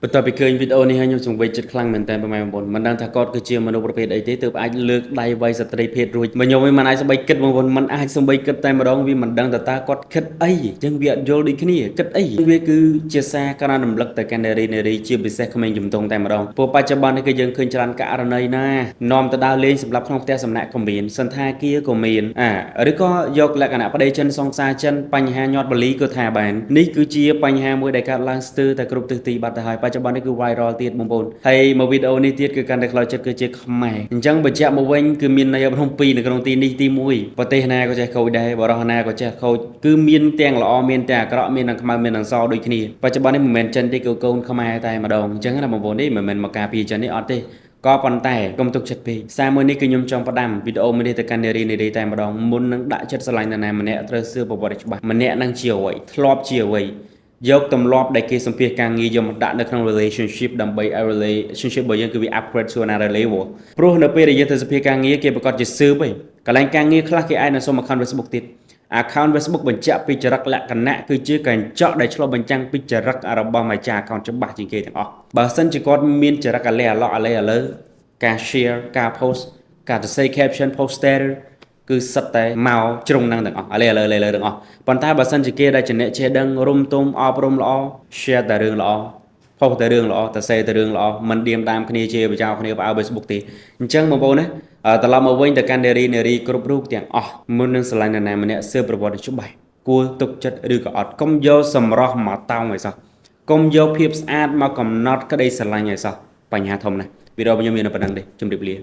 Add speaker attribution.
Speaker 1: បន្ទាប់ពីឃើញវីដេអូនេះហើយខ្ញុំសង្វេគចិត្តខ្លាំងមែនតើប្រហែលបងប្អូនមិនដឹងថាគាត់គឺជាមនុស្សប្រភេទអីទេទើបអាចលើកដៃវាយស្ត្រីភេទរួចមកខ្ញុំវិញមិនអាចស្បីគិតបងប្អូនមិនអាចស្បីគិតតែម្ដងវាមិនដឹងថាតើគាត់គិតអីអញ្ចឹងវាអត់យល់ដូចគ្នាគិតអីវាគឺជាសារការរំលឹកទៅកាន់នារីជាពិសេសក្មេងជំទង់តែម្ដងព្រោះបច្ចុប្បន្ននេះគឺយើងឃើញច្រើនករណីណានាំទៅដើរលេងសម្រាប់ក្នុងផ្ទះសំណាក់ក៏មានសន្តាគារក៏មានឬក៏យកលក្ខណៈប្តីចិនសង្សារចិនបញ្ហាញាត់បលីក៏ថាបាននេះគឺជាបញ្ហាមួយដែលកើតឡើងស្ទើរតែគ្រប់ទិសទីបាត់ទៅហើយបច្ចុប្បន្ននេះគឺ viral ទៀតបងប្អូនហើយមកវីដេអូនេះទៀតគឺកាន់តែខ្លោចចិត្តគឺជាខ្មែរអញ្ចឹងបញ្ជាក់មកវិញគឺមានន័យអប់រំពីរនៅក្នុងទីនេះទី1ប្រទេសណាក៏ចេះខូចដែរបរិះណាក៏ចេះខូចគឺមានទាំងល្អមានទាំងអាក្រក់មានទាំងខ្មៅមានទាំងសដូចគ្នាបច្ចុប្បន្ននេះមិនមែនចិនទេគឺកូនខ្មែរតែម្ដងអញ្ចឹងណាបងប្អូននេះមិនមែនមកការពារចិននេះអត់ទេក៏ប៉ុន្តែកុំទុកចិត្តពេកសារមួយនេះគឺខ្ញុំចង់ផ្ដាំវីដេអូមួយនេះទៅកាន់នារីតែម្ដងមុននឹងដាក់ចិត្តស្រឡាញ់នរណាម្នាក់ត្រូវសួរប្រវត្តិច្បាស់ម្នាក់នឹងជាអ្វីធ្លាប់ជាអ្វីយកទម្លាប់ដែលគេសម្ភាសការងារយកមកដាក់នៅក្នុង relationship ដើម្បីឲ្យ relationship របស់យើងគឺវា upgrade ទៅ another level ព្រោះនៅពេលដែលយើងទៅសម្ភាសការងារគេប្រកាសជាស៊ើបឯងកន្លែងការងារខ្លះគេអាចនឹងសុំ account Facebook ទៀត account Facebook បញ្ជាក់ពីចរិតលក្ខណៈគឺជាកញ្ចក់ដែលឆ្លុះបញ្ចាំងពីចរិតរបស់ម្ចាស់ account ច្បាស់ជាងគេទាំងអស់បើសិនជាគាត់មានចរិតអាឡេអាឡោអាឡេអាលើការ share ការ post ការសរសេរ caption poster គឺសិតតែមកជ្រុងនឹងទាំងអស់អាឡេអាលើទាំងអស់ប៉ុន្តែបើសិនជាគេដែលចំណេះចេះដឹងរុំទុំអប់រំល្អ share តែរឿងល្អ post តែរឿងល្អតែសេតែរឿងល្អមិនឌៀមដាមគ្នាជាបចោគ្នាបើ Facebook ទេអញ្ចឹងបងប្អូនណាត្រឡប់មកវិញទៅកាន់នារីគ្រប់រូបទាំងអស់មុននឹងស្រឡាញ់នរណាម្នាក់ស៊ើបប្រវត្តិច្បាស់គួរទុកចិត្តឬក៏អត់កុំយកសម្រស់មកតោងឲ្យសោះកុំយកភាពស្អាតមកកំណត់ក្តីស្រឡាញ់ឲ្យសោះបញ្ហាធំណាស់វីដេអូខ្ញុំមានតែប៉ុណ្្នឹងទេជម្រាបលា